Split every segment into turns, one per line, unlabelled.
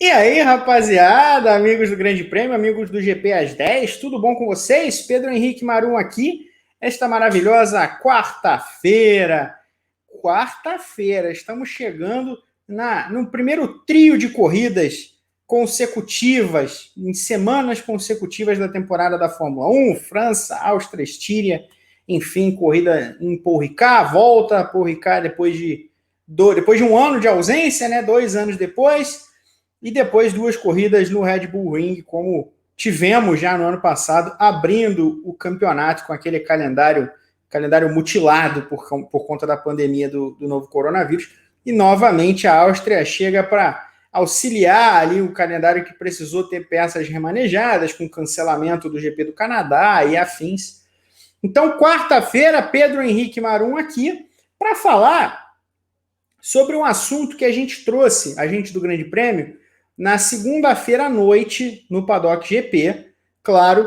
E aí, rapaziada, amigos do Grande Prêmio, amigos do GP às 10, tudo bom com vocês? Pedro Henrique Marum aqui, esta maravilhosa quarta-feira. Quarta-feira, estamos chegando no primeiro trio de corridas consecutivas, em semanas consecutivas da temporada da Fórmula 1, França, Áustria, Estíria, enfim, corrida em Paul Ricard, volta a Paul Ricard depois de um ano de ausência, né? 2 anos depois. E depois 2 corridas no Red Bull Ring, como tivemos já no ano passado, abrindo o campeonato com aquele calendário mutilado por conta da pandemia do novo coronavírus. E novamente a Áustria chega para auxiliar ali o calendário que precisou ter peças remanejadas, com cancelamento do GP do Canadá e afins. Então, quarta-feira, Pedro Henrique Marum aqui, para falar sobre um assunto que a gente trouxe, a gente do Grande Prêmio, na segunda-feira à noite, no Paddock GP, claro,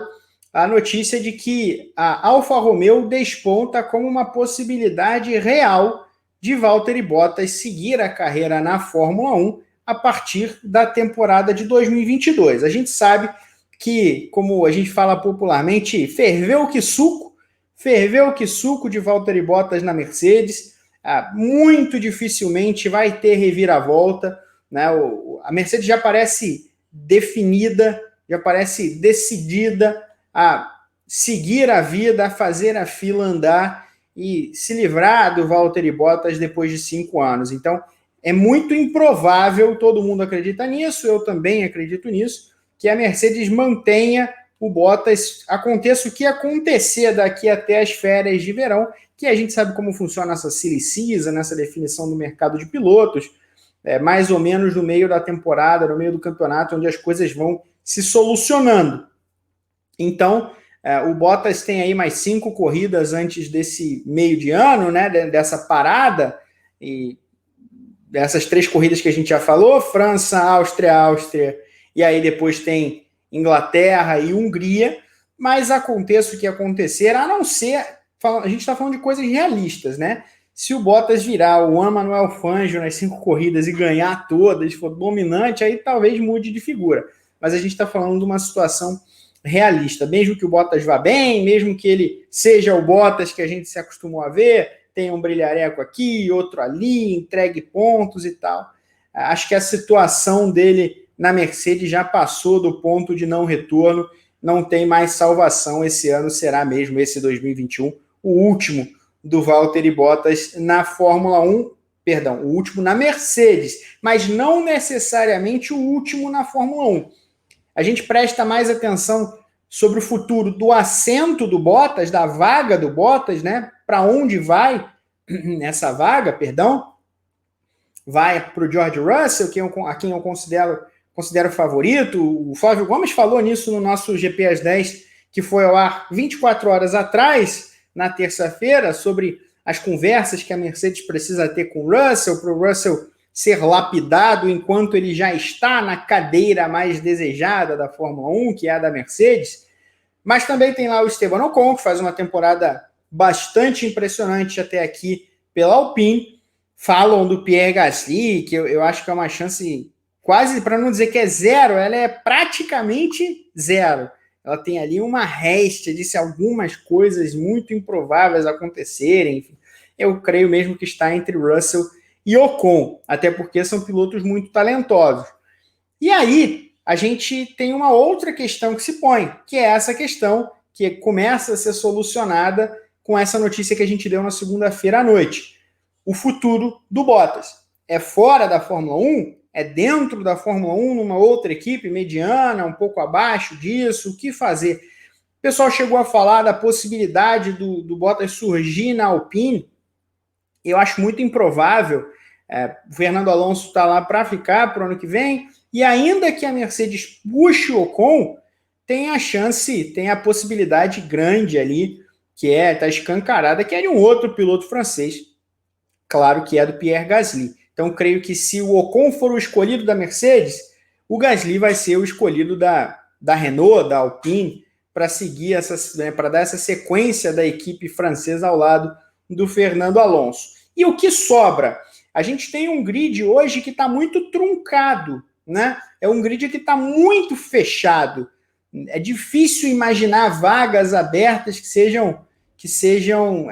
a notícia de que a Alfa Romeo desponta como uma possibilidade real de Valtteri Bottas seguir a carreira na Fórmula 1 a partir da temporada de 2022. A gente sabe que, como a gente fala popularmente, ferveu que suco de Valtteri Bottas na Mercedes, muito dificilmente vai ter reviravolta, né? A Mercedes já parece definida, já parece decidida a seguir a vida, a fazer a fila andar e se livrar do Valtteri Bottas depois de 5 anos. Então, é muito improvável, todo mundo acredita nisso, eu também acredito nisso, que a Mercedes mantenha o Bottas, aconteça o que acontecer daqui até as férias de verão, que a gente sabe como funciona essa silly season, nessa definição do mercado de pilotos, mais ou menos no meio da temporada, no meio do campeonato, onde as coisas vão se solucionando. Então, o Bottas tem aí mais 5 corridas antes desse meio de ano, né, dessa parada, e dessas 3 corridas que a gente já falou, França, Áustria, e aí depois tem Inglaterra e Hungria, mas aconteça o que acontecer, a não ser, a gente está falando de coisas realistas, né? Se o Bottas virar o Juan Manuel Fangio nas 5 corridas e ganhar todas, for dominante, aí talvez mude de figura. Mas a gente está falando de uma situação realista. Mesmo que o Bottas vá bem, mesmo que ele seja o Bottas que a gente se acostumou a ver, tem um brilhareco aqui, outro ali, entregue pontos e tal. Acho que a situação dele na Mercedes já passou do ponto de não retorno, não tem mais salvação. Esse ano será mesmo, esse 2021, o último do Valtteri Bottas na Fórmula 1, perdão, o último na Mercedes, mas não necessariamente o último na Fórmula 1. A gente presta mais atenção sobre o futuro do assento do Bottas, da vaga do Bottas, né? Para onde vai essa vaga, perdão? Vai para o George Russell, a quem eu considero favorito. O Flávio Gomes falou nisso no nosso GP às 10, que foi ao ar 24 horas atrás, na terça-feira, sobre as conversas que a Mercedes precisa ter com o Russell, para o Russell ser lapidado enquanto ele já está na cadeira mais desejada da Fórmula 1, que é a da Mercedes. Mas também tem lá o Esteban Ocon, que faz uma temporada bastante impressionante até aqui pela Alpine. Falam do Pierre Gasly, que eu acho que é uma chance quase, para não dizer que é zero, ela é praticamente zero. Ela tem ali uma réstia de se algumas coisas muito improváveis acontecerem. Enfim, eu creio mesmo que está entre Russell e Ocon, até porque são pilotos muito talentosos. E aí, a gente tem uma outra questão que se põe, que é essa questão que começa a ser solucionada com essa notícia que a gente deu na segunda-feira à noite. O futuro do Bottas. É fora da Fórmula 1? É dentro da Fórmula 1, numa outra equipe mediana, um pouco abaixo disso? O que fazer? O pessoal chegou a falar da possibilidade do Bottas surgir na Alpine. Eu acho muito improvável. O Fernando Alonso está lá para ficar para o ano que vem, e ainda que a Mercedes puxe o Ocon, tem a chance, tem a possibilidade grande ali, que está escancarada, que é de um outro piloto francês, claro que é do Pierre Gasly. Então, creio que se o Ocon for o escolhido da Mercedes, o Gasly vai ser o escolhido da Renault, da Alpine, para seguir para dar essa sequência da equipe francesa ao lado do Fernando Alonso. E o que sobra? A gente tem um grid hoje que está muito truncado. né? É um grid que está muito fechado. É difícil imaginar vagas abertas que sejam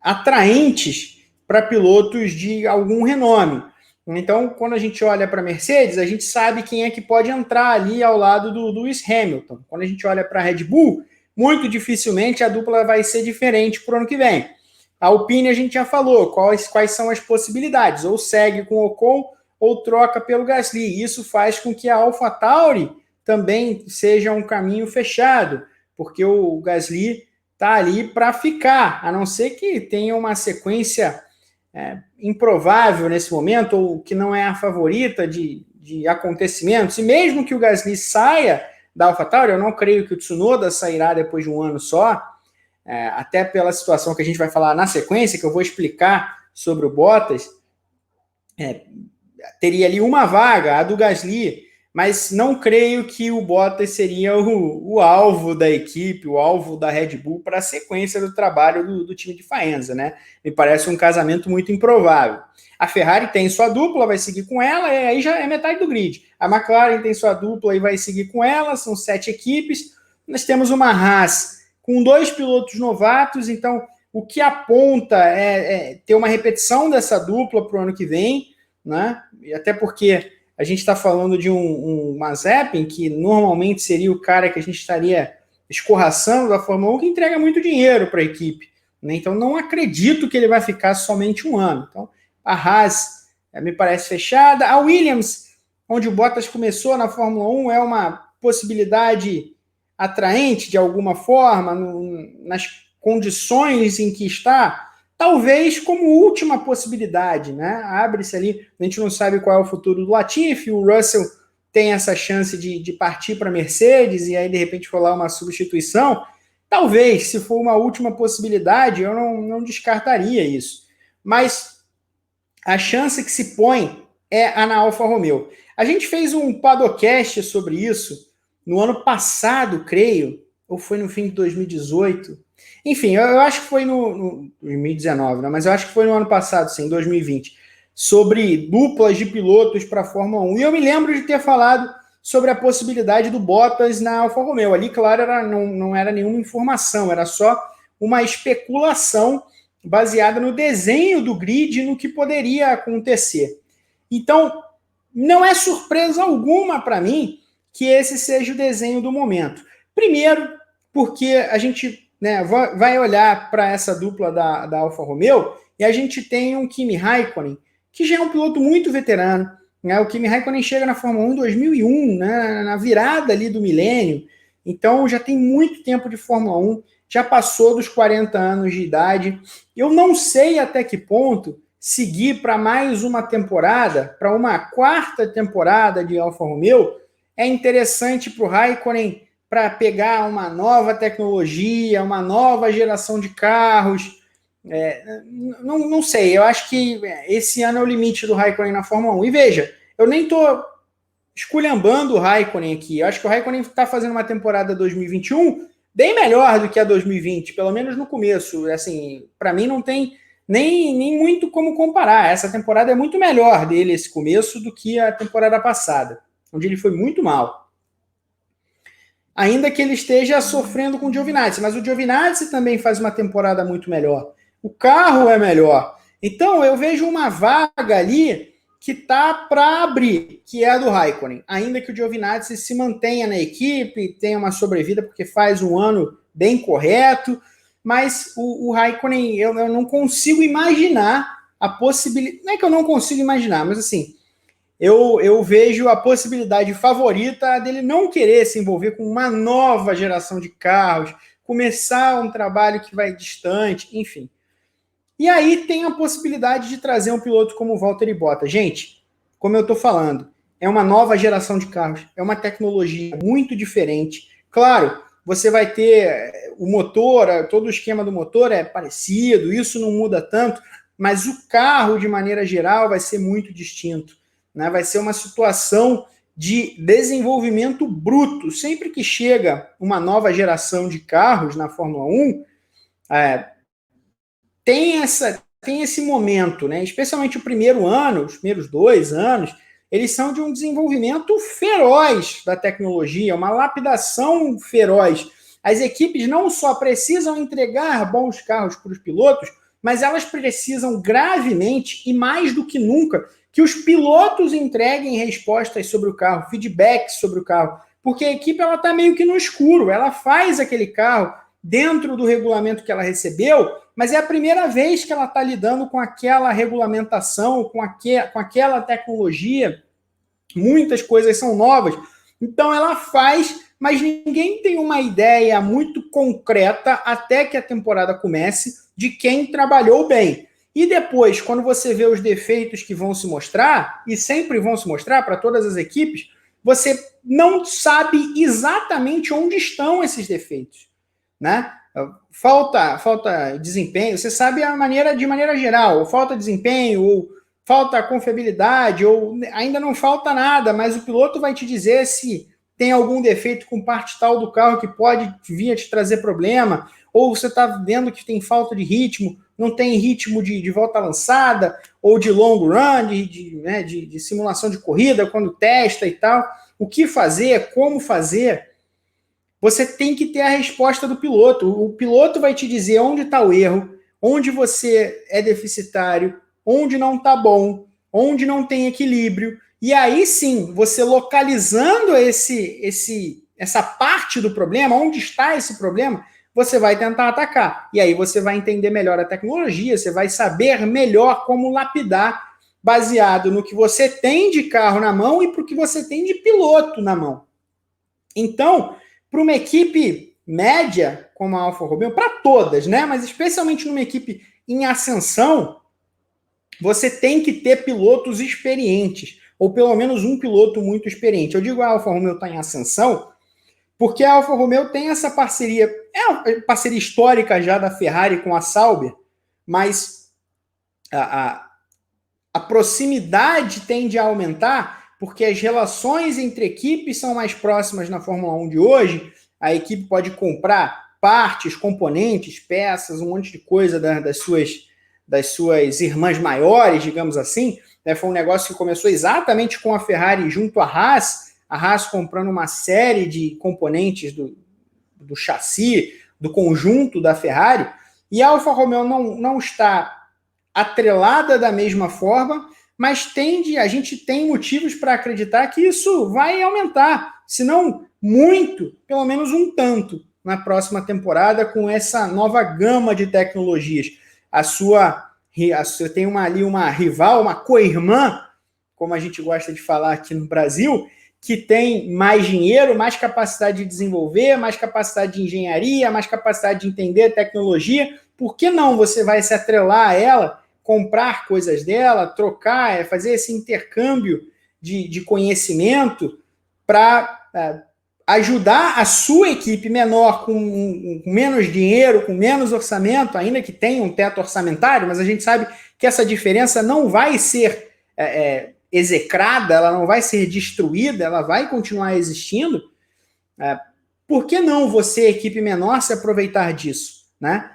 atraentes para pilotos de algum renome. Então, quando a gente olha para a Mercedes, a gente sabe quem é que pode entrar ali ao lado do Lewis Hamilton. Quando a gente olha para a Red Bull, muito dificilmente a dupla vai ser diferente para o ano que vem. A Alpine a gente já falou quais são as possibilidades, ou segue com o Ocon ou troca pelo Gasly. Isso faz com que a AlphaTauri também seja um caminho fechado, porque o Gasly está ali para ficar, a não ser que tenha uma sequência improvável nesse momento, ou que não é a favorita de acontecimentos. E mesmo que o Gasly saia da AlphaTauri, eu não creio que o Tsunoda sairá depois de um ano só, até pela situação que a gente vai falar na sequência, que eu vou explicar sobre o Bottas, teria ali uma vaga, a do Gasly, mas não creio que o Bottas seria o alvo da equipe, o alvo da Red Bull para a sequência do trabalho do time de Faenza, né? Me parece um casamento muito improvável. A Ferrari tem sua dupla, vai seguir com ela, e aí já é metade do grid. A McLaren tem sua dupla e vai seguir com ela, são 7 equipes. Nós temos uma Haas com 2 pilotos novatos, então o que aponta é ter uma repetição dessa dupla para o ano que vem, né? E até porque a gente está falando de um Mazepin, que normalmente seria o cara que a gente estaria escorraçando da Fórmula 1, que entrega muito dinheiro para a equipe, né? Então não acredito que ele vai ficar somente um ano. Então a Haas me parece fechada. A Williams, onde o Bottas começou na Fórmula 1, é uma possibilidade atraente de alguma forma, nas condições em que está, talvez como última possibilidade, né? Abre-se ali, a gente não sabe qual é o futuro do Latifi, o Russell tem essa chance de partir para a Mercedes e aí de repente rolar uma substituição. Talvez, se for uma última possibilidade, eu não descartaria isso. Mas a chance que se põe é a na Alfa Romeo. A gente fez um Padocast sobre isso no ano passado, creio, ou foi no fim de 2018. Enfim, eu acho que foi no 2019, né? Mas eu acho que foi no ano passado, sim, 2020, sobre duplas de pilotos para a Fórmula 1. E eu me lembro de ter falado sobre a possibilidade do Bottas na Alfa Romeo. Ali, claro, não era nenhuma informação, era só uma especulação baseada no desenho do grid e no que poderia acontecer. Então, não é surpresa alguma para mim que esse seja o desenho do momento. Primeiro, porque a gente vai olhar para essa dupla da Alfa Romeo e a gente tem um Kimi Raikkonen, que já é um piloto muito veterano. Né? O Kimi Raikkonen chega na Fórmula 1 em 2001, né? Na virada ali do milênio. Então, já tem muito tempo de Fórmula 1, já passou dos 40 anos de idade. Eu não sei até que ponto seguir para mais uma temporada, para uma quarta temporada de Alfa Romeo, é interessante para o Raikkonen para pegar uma nova tecnologia, uma nova geração de carros. Não sei, eu acho que esse ano é o limite do Raikkonen na Fórmula 1. E veja, eu nem estou esculhambando o Raikkonen aqui. Eu acho que o Raikkonen está fazendo uma temporada 2021 bem melhor do que a 2020, pelo menos no começo. Assim, para mim não tem nem muito como comparar. Essa temporada é muito melhor dele, esse começo, do que a temporada passada, onde ele foi muito mal. Ainda que ele esteja sofrendo com o Giovinazzi, mas o Giovinazzi também faz uma temporada muito melhor. O carro é melhor. Então, eu vejo uma vaga ali que está para abrir, que é a do Raikkonen. Ainda que o Giovinazzi se mantenha na equipe, tenha uma sobrevida, porque faz um ano bem correto, mas o Raikkonen, eu não consigo imaginar a possibilidade... Não é que eu não consigo imaginar, mas assim, eu vejo a possibilidade favorita dele não querer se envolver com uma nova geração de carros, começar um trabalho que vai distante, enfim. E aí tem a possibilidade de trazer um piloto como o Valtteri Bottas. Gente, como eu estou falando, é uma nova geração de carros, é uma tecnologia muito diferente. Claro, você vai ter o motor, todo o esquema do motor é parecido, isso não muda tanto, mas o carro, de maneira geral, vai ser muito distinto. Né? Vai ser uma situação de desenvolvimento bruto. Sempre que chega uma nova geração de carros na Fórmula 1, tem esse momento, né? Especialmente o primeiro ano, os primeiros 2 anos, eles são de um desenvolvimento feroz da tecnologia, uma lapidação feroz. As equipes não só precisam entregar bons carros para os pilotos, mas elas precisam gravemente e mais do que nunca que os pilotos entreguem respostas sobre o carro, feedbacks sobre o carro, porque a equipe está meio que no escuro, ela faz aquele carro dentro do regulamento que ela recebeu, mas é a primeira vez que ela está lidando com aquela regulamentação, com aquela tecnologia, muitas coisas são novas, então ela faz, mas ninguém tem uma ideia muito concreta até que a temporada comece de quem trabalhou bem. E depois, quando você vê os defeitos que vão se mostrar, e sempre vão se mostrar para todas as equipes, você não sabe exatamente onde estão esses defeitos, né? Falta desempenho, você sabe de maneira geral, ou falta desempenho, ou falta confiabilidade, ou ainda não falta nada, mas o piloto vai te dizer se tem algum defeito com parte tal do carro que pode vir a te trazer problema, ou você está vendo que tem falta de ritmo, não tem ritmo de volta lançada, ou de long run, de simulação de corrida, quando testa e tal. O que fazer, como fazer, você tem que ter a resposta do piloto. O piloto vai te dizer onde está o erro, onde você é deficitário, onde não está bom, onde não tem equilíbrio. E aí sim, você localizando essa parte do problema, onde está esse problema, você vai tentar atacar. E aí você vai entender melhor a tecnologia, você vai saber melhor como lapidar, baseado no que você tem de carro na mão e para o que você tem de piloto na mão. Então, para uma equipe média, como a Alfa Romeo, para todas, né? Mas especialmente numa equipe em ascensão, você tem que ter pilotos experientes, ou pelo menos um piloto muito experiente. Eu digo a Alfa Romeo está em ascensão, porque a Alfa Romeo tem essa parceria, é uma parceria histórica já da Ferrari com a Sauber, mas a proximidade tende a aumentar, porque as relações entre equipes são mais próximas na Fórmula 1 de hoje, a equipe pode comprar partes, componentes, peças, um monte de coisa das suas irmãs maiores, digamos assim, né? Foi um negócio que começou exatamente com a Ferrari junto à Haas comprando uma série de componentes do chassi, do conjunto da Ferrari, e a Alfa Romeo não está atrelada da mesma forma, mas a gente tem motivos para acreditar que isso vai aumentar, se não muito, pelo menos um tanto, na próxima temporada, com essa nova gama de tecnologias. Você tem ali uma rival, uma co-irmã, como a gente gosta de falar aqui no Brasil, que tem mais dinheiro, mais capacidade de desenvolver, mais capacidade de engenharia, mais capacidade de entender tecnologia. Por que não você vai se atrelar a ela, comprar coisas dela, trocar, fazer esse intercâmbio de conhecimento para ajudar a sua equipe menor com menos dinheiro, com menos orçamento, ainda que tenha um teto orçamentário, mas a gente sabe que essa diferença não vai ser execrada, ela não vai ser destruída, ela vai continuar existindo. Por que não você, equipe menor, se aproveitar disso, né?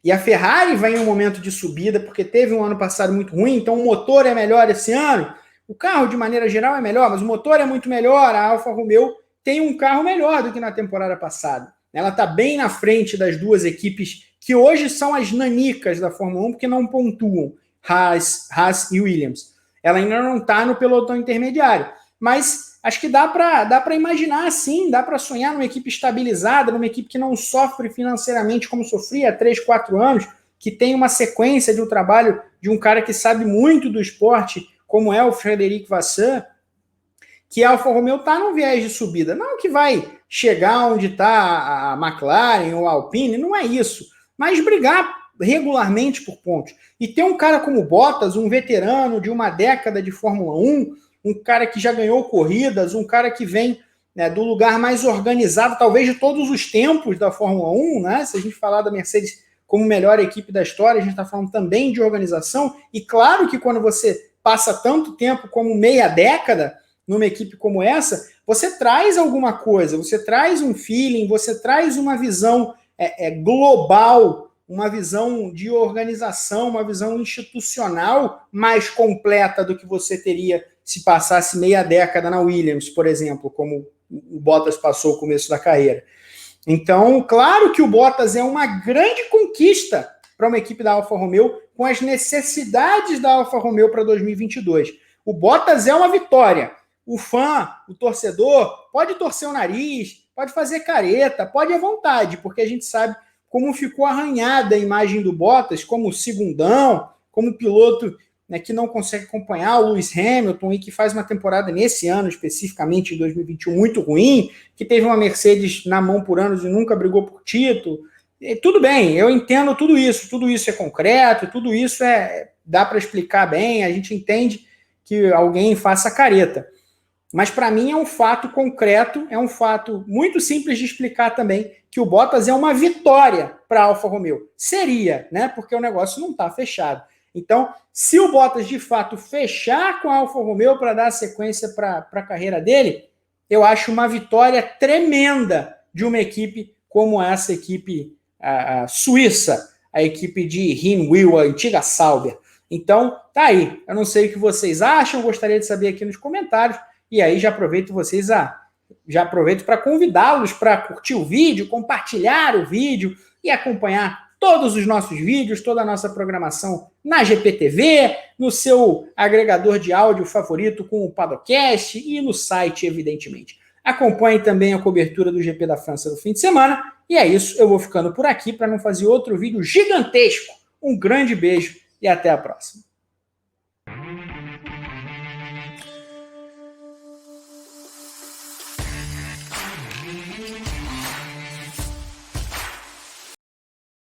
E a Ferrari vai em um momento de subida, porque teve um ano passado muito ruim, então o motor é melhor esse ano. O carro, de maneira geral, é melhor, mas o motor é muito melhor. A Alfa Romeo tem um carro melhor do que na temporada passada. Ela está bem na frente das duas equipes que hoje são as nanicas da Fórmula 1, porque não pontuam, Haas e Williams. Ela ainda não está no pelotão intermediário. Mas acho que dá para imaginar assim, dá para sonhar numa equipe estabilizada, numa equipe que não sofre financeiramente como sofria há 3, 4 anos, que tem uma sequência de um trabalho de um cara que sabe muito do esporte, como é o Frederic Vasseur, que a Alfa Romeo está num viés de subida. Não que vai chegar onde está a McLaren ou a Alpine, não é isso. Mas brigar regularmente por pontos. E ter um cara como Bottas, um veterano de uma década de Fórmula 1, um cara que já ganhou corridas, um cara que vem, né, do lugar mais organizado, talvez de todos os tempos da Fórmula 1, né? Se a gente falar da Mercedes como melhor equipe da história, a gente está falando também de organização, e claro que quando você passa tanto tempo como meia década numa equipe como essa, você traz alguma coisa, você traz um feeling, você traz uma visão global, uma visão de organização, uma visão institucional mais completa do que você teria se passasse meia década na Williams, por exemplo, como o Bottas passou o começo da carreira. Então, claro que o Bottas é uma grande conquista para uma equipe da Alfa Romeo, com as necessidades da Alfa Romeo para 2022. O Bottas é uma vitória. O fã, o torcedor, pode torcer o nariz, pode fazer careta, pode à vontade, porque a gente sabe como ficou arranhada a imagem do Bottas, como segundão, como piloto, né, que não consegue acompanhar o Lewis Hamilton e que faz uma temporada nesse ano, especificamente em 2021, muito ruim, que teve uma Mercedes na mão por anos e nunca brigou por título. E tudo bem, eu entendo tudo isso é concreto, tudo isso dá para explicar bem, a gente entende que alguém faça careta. Mas para mim é um fato concreto, é um fato muito simples de explicar também, que o Bottas é uma vitória para a Alfa Romeo. Seria, né? Porque o negócio não está fechado. Então, se o Bottas de fato fechar com a Alfa Romeo para dar sequência para a carreira dele, eu acho uma vitória tremenda de uma equipe como essa equipe a suíça, a equipe de Hinwil, a antiga Sauber. Então, tá aí. Eu não sei o que vocês acham, gostaria de saber aqui nos comentários. E aí já aproveito para convidá-los para curtir o vídeo, compartilhar o vídeo e acompanhar todos os nossos vídeos, toda a nossa programação na GPTV, no seu agregador de áudio favorito com o Paddockcast e no site, evidentemente. Acompanhe também a cobertura do GP da França no fim de semana. E é isso, eu vou ficando por aqui para não fazer outro vídeo gigantesco. Um grande beijo e até a próxima.